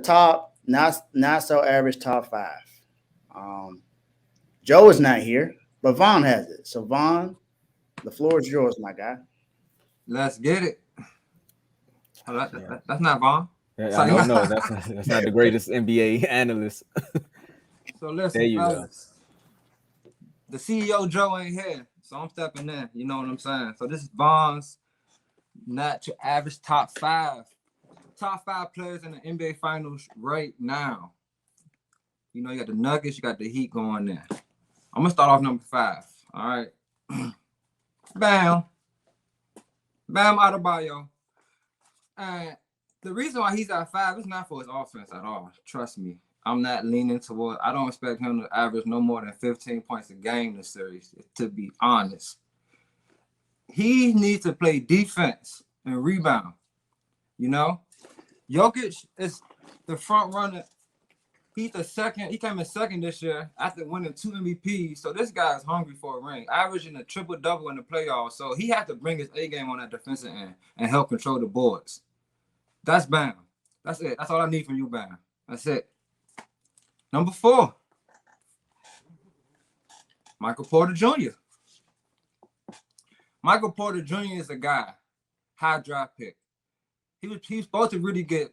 top not so average top five. Joe is not here, but Vaughn has it. So Vaughn, the floor is yours, my guy. Let's get it. Yeah. That's not Vaughn. Yeah, I So, know. No, that's not the greatest NBA analyst. so There listen, you go. fellas. The CEO Joe ain't here, so I'm stepping in. You know what I'm saying? So this is Vaughn's not your average top five. Top five players in the NBA Finals right now. You know, you got the Nuggets, you got the Heat going there. I'm gonna start off number 5. All right. Bam. Bam Adebayo. And the reason why he's at 5 is not for his offense at all. Trust me. I'm not leaning toward. I don't expect him to average no more than 15 points a game this series, to be honest. He needs to play defense and rebound. You know? Jokic is the front runner. He's the second. He came in second this year after winning 2 MVPs. So this guy is hungry for a ring, averaging a triple-double in the playoffs. So he has to bring his A game on that defensive end and help control the boards. That's Bam. That's it. That's all I need from you, Bam. That's it. Number 4, Michael Porter Jr. Michael Porter Jr. is a guy, high draft pick. He was supposed to really get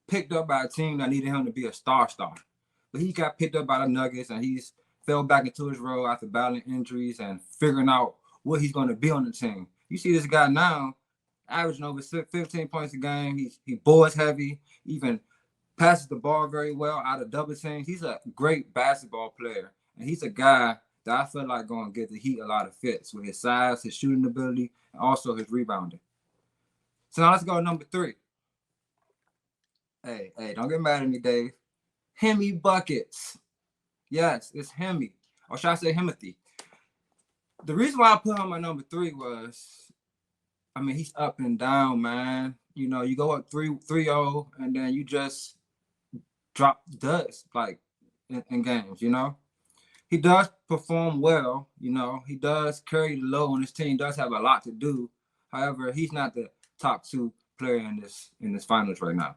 picked up by a team that needed him to be a star. But he got picked up by the Nuggets, and he's fell back into his role after battling injuries and figuring out what he's going to be on the team. You see this guy now, averaging over 15 points a game. He boards heavy, even passes the ball very well out of double teams. He's a great basketball player, and he's a guy that I feel like going to get the Heat a lot of fits with his size, his shooting ability, and also his rebounding. So now let's go to number 3. Hey, don't get mad at me, Dave. Hemi Buckets. Yes, it's Hemi. Or should I say Himothy? The reason why I put him at number 3 was, I mean, he's up and down, man. You know, you go up 3-0, and then you just drop duds, like, in games, you know? He does perform well, you know. He does carry the load on his team, does have a lot to do. However, he's not the top 2 player in this finals right now.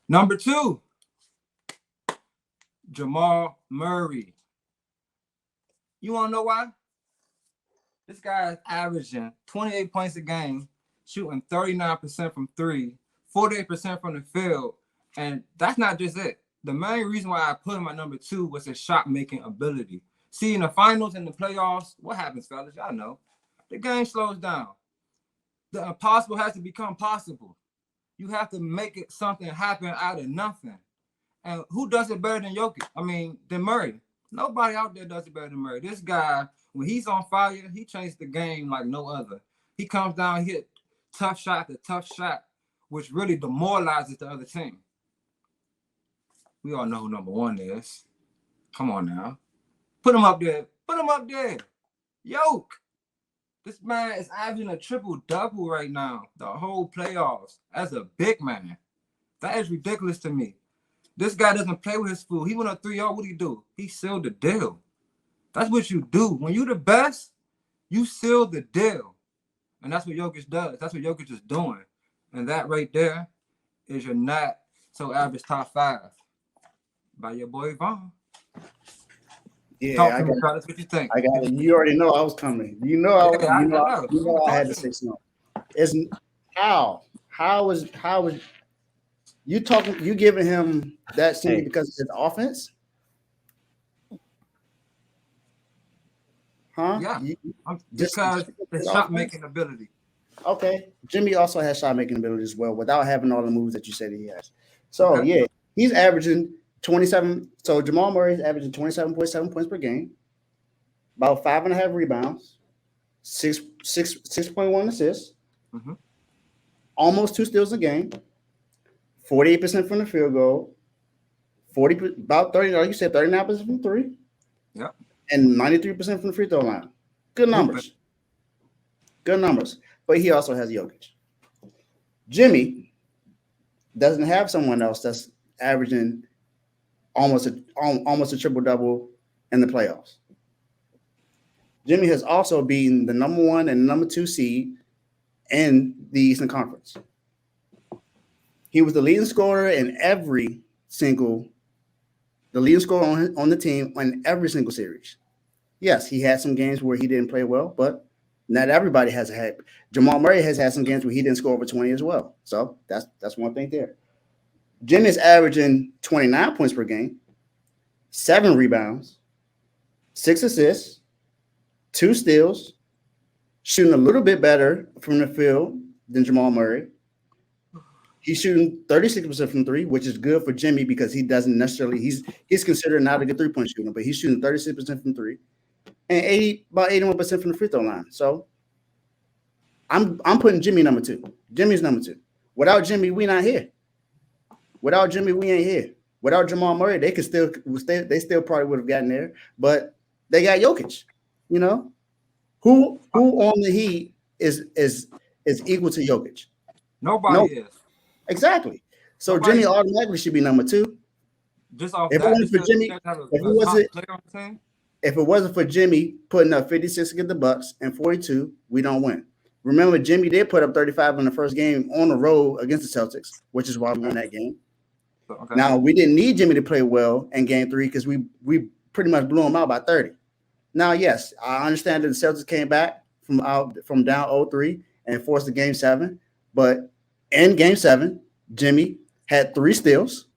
Number 2, Jamal Murray. You want to know why? This guy is averaging 28 points a game, shooting 39% from 3, 48% from the field, and that's not just it. The main reason why I put him at number 2 was his shot-making ability. See, in the finals and the playoffs, what happens, fellas? Y'all know. The game slows down. The impossible has to become possible. You have to make it something happen out of nothing. And who does it better than Jokic? Than Murray. Nobody out there does it better than Murray. This guy, when he's on fire, he changes the game like no other. He comes down, hit tough shot after tough shot, which really demoralizes the other team. We all know who number 1 is. Come on now. Put him up there. Put him up there. Yoke. This man is averaging a triple-double right now, the whole playoffs, as a big man. That is ridiculous to me. This guy doesn't play with his food. He went up 3-0. What do you do? He sealed the deal. That's what you do. When you're the best, you seal the deal. And that's what Jokic does. That's what Jokic is doing. And that right there is your not so average top 5 by your boy Vaughn. Yeah, Talk to me, Carlos. What you think? I got it. You already know I was coming. You know I had to say something. It's how was you talking? You giving him that simply because of his offense? Huh? Yeah, because the shot making ability. Okay, Jimmy also has shot making ability as well, without having all the moves that you said he has. So yeah, he's averaging 27. So Jamal Murray is averaging 27.7 points per game, about 5.5 rebounds, 6.1 assists, almost 2 steals a game, 48% from the field goal, about 30. Like you said, 39% from 3. Yeah. And 93% from the free throw line. Good numbers. Good numbers. But he also has Jokic. Jimmy doesn't have someone else that's averaging almost a triple-double in the playoffs. Jimmy has also beaten the number 1 and number 2 seed in the Eastern Conference. He was the leading scorer in the leading scorer on the team on every single series. Yes, he had some games where he didn't play well, but not everybody has had. Jamal Murray has had some games where he didn't score over 20 as well. So that's one thing there. Jimmy's averaging 29 points per game, 7 rebounds, 6 assists, 2 steals, shooting a little bit better from the field than Jamal Murray. He's shooting 36% from three, which is good for Jimmy because he doesn't necessarily he's considered not a good 3-point shooter, but he's shooting 36% from three and about 81% from the free throw line. So I'm putting Jimmy number 2. Jimmy's number 2. Without Jimmy, we not here. Without Jimmy, we ain't here. Without Jamal Murray, they still probably would have gotten there, but they got Jokic. You know, who on the Heat is equal to Jokic? Nobody is. Exactly. So Nobody Jimmy automatically should be number 2. Just off If it wasn't for Jimmy, if it wasn't for Jimmy putting up 56 against the Bucks and 42, we don't win. Remember, Jimmy did put up 35 in the first game on the road against the Celtics, which is why we won that game. Okay. Now, we didn't need Jimmy to play well in game 3 because we pretty much blew him out by 30. Now, yes, I understand that the Celtics came back from down 0-3 and forced the game 7. But in game 7, Jimmy had 3 steals,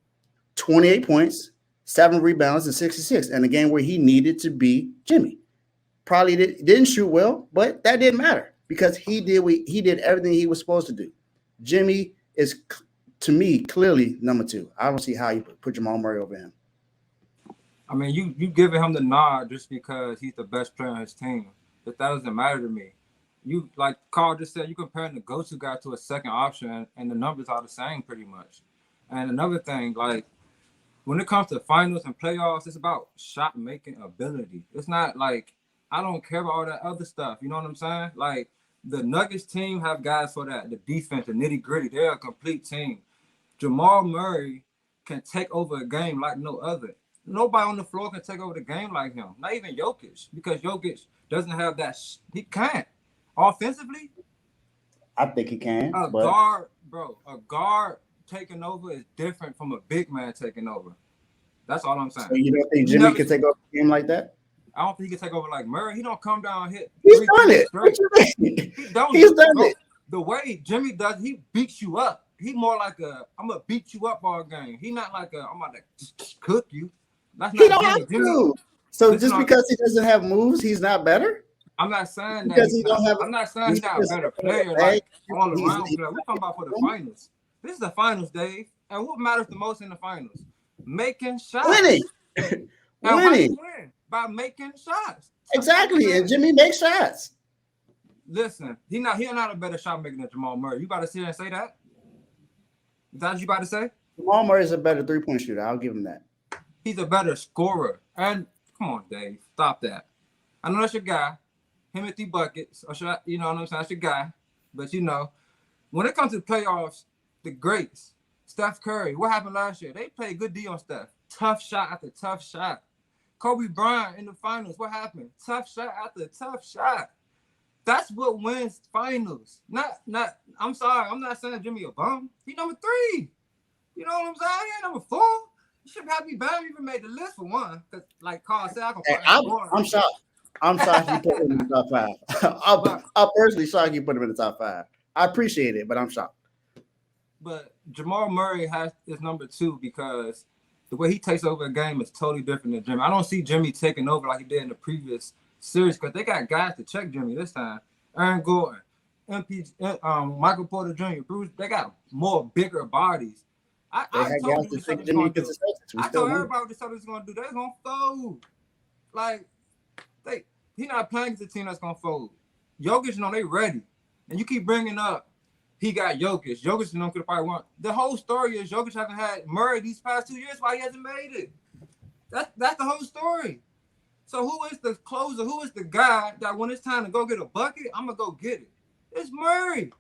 28 points, 7 rebounds, and 66 in a game where he needed to be Jimmy. Probably didn't shoot well, but that didn't matter because he did everything he was supposed to do. Jimmy is, to me, clearly number 2. I don't see how you put Jamal Murray over him. I mean, you giving him the nod just because he's the best player on his team. But that doesn't matter to me. You, like Carl just said, you comparing the go-to guy to a second option, and the numbers are the same pretty much. And another thing, like, when it comes to finals and playoffs, it's about shot-making ability. It's not like, I don't care about all that other stuff. You know what I'm saying? Like, the Nuggets team have guys for that. The defense, the nitty-gritty, they're a complete team. Jamal Murray can take over a game like no other. Nobody on the floor can take over the game like him. Not even Jokic, because Jokic doesn't have that. He can't. Offensively, I think he can. A guard taking over is different from a big man taking over. That's all I'm saying. So you don't think Jimmy can take over a game like that? I don't think he can take over like Murray. He don't come down and hit. He's done it. He's done it. The way Jimmy does, he beats you up. He more like I'm gonna beat you up all game. He not like I'm about to cook you. That's not he don't have to. So just because he doesn't have moves, he's not better? I'm not saying because that. I'm not saying he's not a better player. Like all around player. We're talking about for the finals. This is the finals, Dave. And what matters the most in the finals? Making shots. Winning. Winning. Win? By making shots. Exactly. And Jimmy makes shots. Listen, he's not a better shot maker than Jamal Murray. You about to sit here and say that? Is that what you about to say? Jamal Murray is a better 3-point shooter. I'll give him that. He's a better scorer. And come on, Dave. Stop that. I know that's your guy. Him at the buckets. Or should I, you know what I'm saying? That's your guy. But you know, when it comes to the playoffs, the greats, Steph Curry, what happened last year? They played good D on Steph. Tough shot after tough shot. Kobe Bryant in the finals, what happened? Tough shot after tough shot. That's what wins finals. Not. I'm sorry, I'm not saying Jimmy a bum. He number 3. You know what I'm saying? He ain't number 4. You should have me bad. Even made the list for one. Cause like Carl said, I'm shocked. I'm shocked you put him in the top 5. I'm personally shocked you put him in the top 5. I appreciate it, but I'm shocked. But Jamal Murray is number 2 because the way he takes over a game is totally different than Jimmy. I don't see Jimmy taking over like he did in the previous series because they got guys to check Jimmy this time. Aaron Gordon, Michael Porter Jr., Bruce, they got more bigger bodies. I told everybody what the Celtics going to do. They're going to fold. Like, he's not playing against a team that's going to fold. Jokic, they ready. And you keep bringing up, he got Jokic. Jokic, could have probably won. The whole story is Jokic hasn't had Murray these past 2 years. Why he hasn't made it? That's the whole story. So who is the closer? Who is the guy that when it's time to go get a bucket, I'm gonna go get it? It's Murray.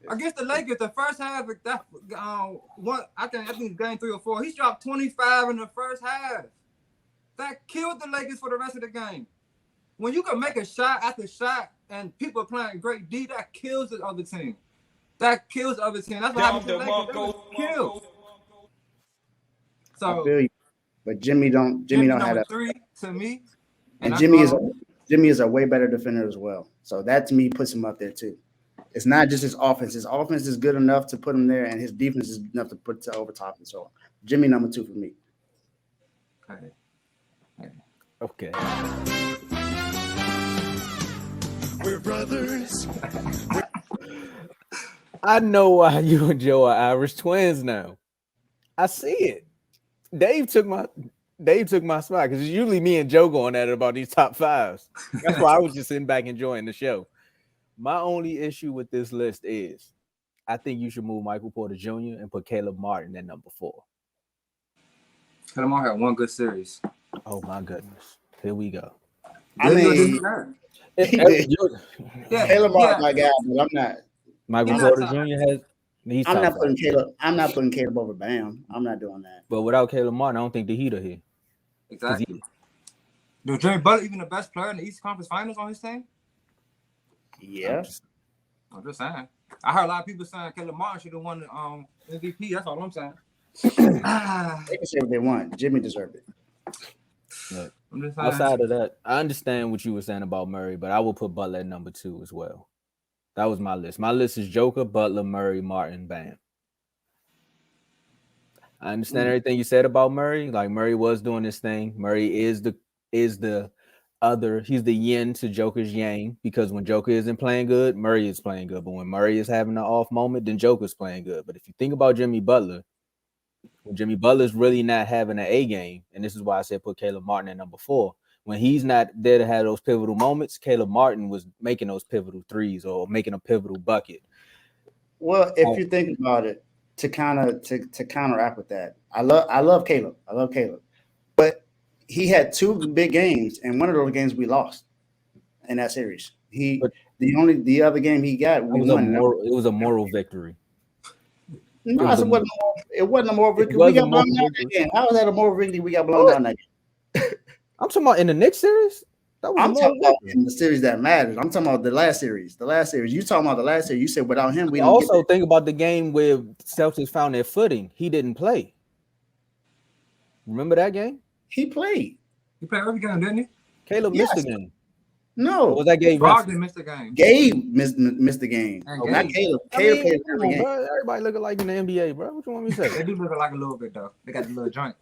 Against the Lakers, the first half, I think game 3 or 4, he dropped 25 in the first half. That killed the Lakers for the rest of the game. When you can make a shot after shot and people are playing great D, that kills the other team. That kills the other team. That's what happened to the Lakers. They was killed. I So feel you, but Jimmy don't have number that. 3 to me. And Jimmy is a way better defender as well. So that to me puts him up there too. It's not just his offense. His offense is good enough to put him there, and his defense is enough to put to overtop it. So Jimmy number 2 for me. Okay. We're brothers. I know why you and Joe are Irish twins now. I see it. Dave took my spot because it's usually me and Joe going at it about these top 5s. That's why I was just sitting back enjoying the show. My only issue with this list is I think you should move Michael Porter Jr. and put Caleb Martin at number 4. Caleb Martin had one good series. Oh my goodness. Here we go. I mean, Caleb Martin, my guy, but I'm not. Michael Porter Jr. has. I'm not putting Caleb. I'm not putting Caleb over Bam. I'm not doing that. But without Caleb Martin, I don't think the Heat are here. Exactly. Was Jimmy Butler even the best player in the East Conference Finals on his team? Yeah. I'm just saying. I heard a lot of people saying Caleb Martin should have won the MVP. That's all I'm saying. They can say what they want. Jimmy deserved it. Look, outside of that, I understand what you were saying about Murray, but I will put Butler at number 2 as well. That was my list. My list is Joker, Butler, Murray, Martin, Bam. I understand everything you said about Murray. Like Murray was doing this thing. Murray is the other. He's the yin to Joker's yang because when Joker isn't playing good, Murray is playing good. But when Murray is having an off moment, then Joker's playing good. But if you think about Jimmy Butler, when Jimmy Butler's really not having an A game, and this is why I said put Caleb Martin at number 4. When he's not there to have those pivotal moments, Caleb Martin was making those pivotal threes or making a pivotal bucket. Well, if you think about it, to counteract with that, I love Caleb. I love Caleb, but he had 2 big games, and one of those games we lost in that series. The other game he got, we won. It was a moral victory. No, it wasn't a moral victory. We got blown out that game. How was that a moral victory? We got blown out that game. I'm talking about in the next series. I'm talking about in the series that matters. I'm talking about the last series. You talking about the last series? You said without him, we also think about the game where Celtics found their footing. He didn't play. Remember that game? He played. He played every game, didn't he? Caleb missed the game. No, was that Gabe? Brogdon missed the game. Gabe missed the game. Not Caleb. Caleb played every game. Bro, everybody looking like in the NBA, bro. What you want me to say? They do look like a little bit though. They got the little joint.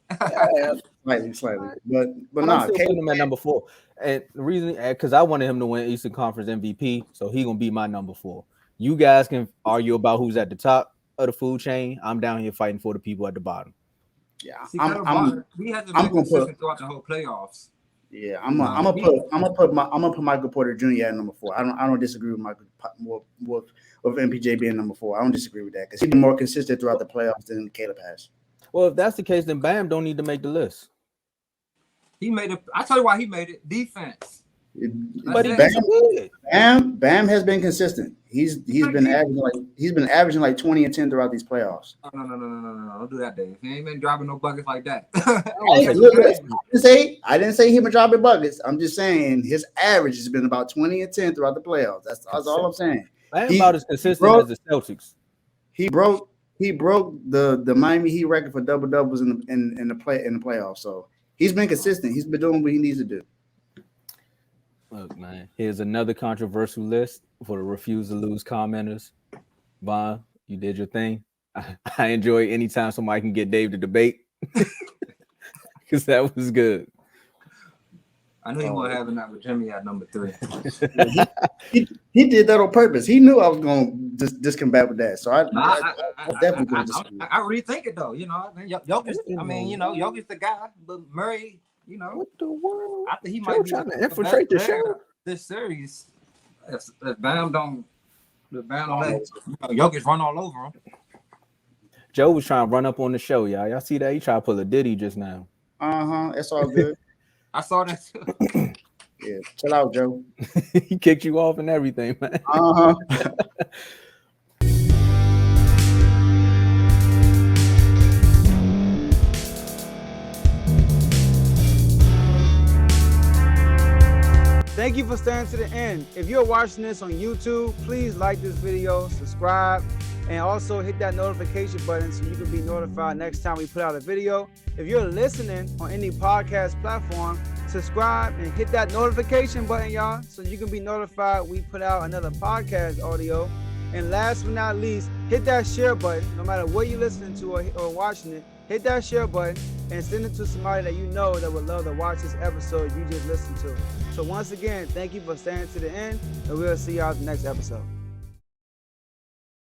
Slightly. But I'm still putting him at number 4. And the reason, because I wanted him to win Eastern Conference MVP, so he's gonna be my number 4. You guys can argue about who's at the top of the food chain. I'm down here fighting for the people at the bottom. Yeah, he hasn't been consistent throughout the whole playoffs. Yeah, I'm gonna put Michael Porter Jr. at number 4. I don't disagree with Michael with MPJ being number 4. I don't disagree with that because he's been more consistent throughout the playoffs than Caleb has. Well, if that's the case, then Bam don't need to make the list. He made it. I tell you why he made it. Defense. But Bam has been consistent. He's been averaging like 20 and 10 throughout these playoffs. No. Don't do that, Dave. He ain't been dropping no buckets like that. I didn't say he been dropping buckets. I'm just saying his average has been about 20 and 10 throughout the playoffs. That's all I'm saying. Bam about as consistent as the Celtics. He broke the Miami Heat record for double doubles in the playoffs. So he's been consistent. He's been doing what he needs to do. Look, man, here's another controversial list for the refuse to lose commenters. Von, you did your thing. I enjoy anytime somebody can get Dave to debate because that was good. I knew he wasn't having that with Jimmy at number 3. he did that on purpose. He knew I was going to discombat with that. So I definitely going to disagree. I rethink it though. You know, Jokic's the guy, but Murray. You know, what the world? I think he might be trying to infiltrate the show. This series, if Bam don't let Jokic run all over him. Joe was trying to run up on the show, y'all. Y'all see that? He tried to pull a Diddy just now. It's all good. I saw that too. Yeah, chill out, Joe. He kicked you off and everything, man. Thank you for staying to the end. If you're watching this on YouTube, please like this video, subscribe, and also hit that notification button so you can be notified next time we put out a video. If you're listening on any podcast platform, subscribe and hit that notification button, y'all, so you can be notified we put out another podcast audio. And last but not least, hit that share button. No matter what you're listening to or watching it, hit that share button and send it to somebody that you know that would love to watch this episode you just listened to. So once again, thank you for staying to the end, and we'll see y'all in the next episode.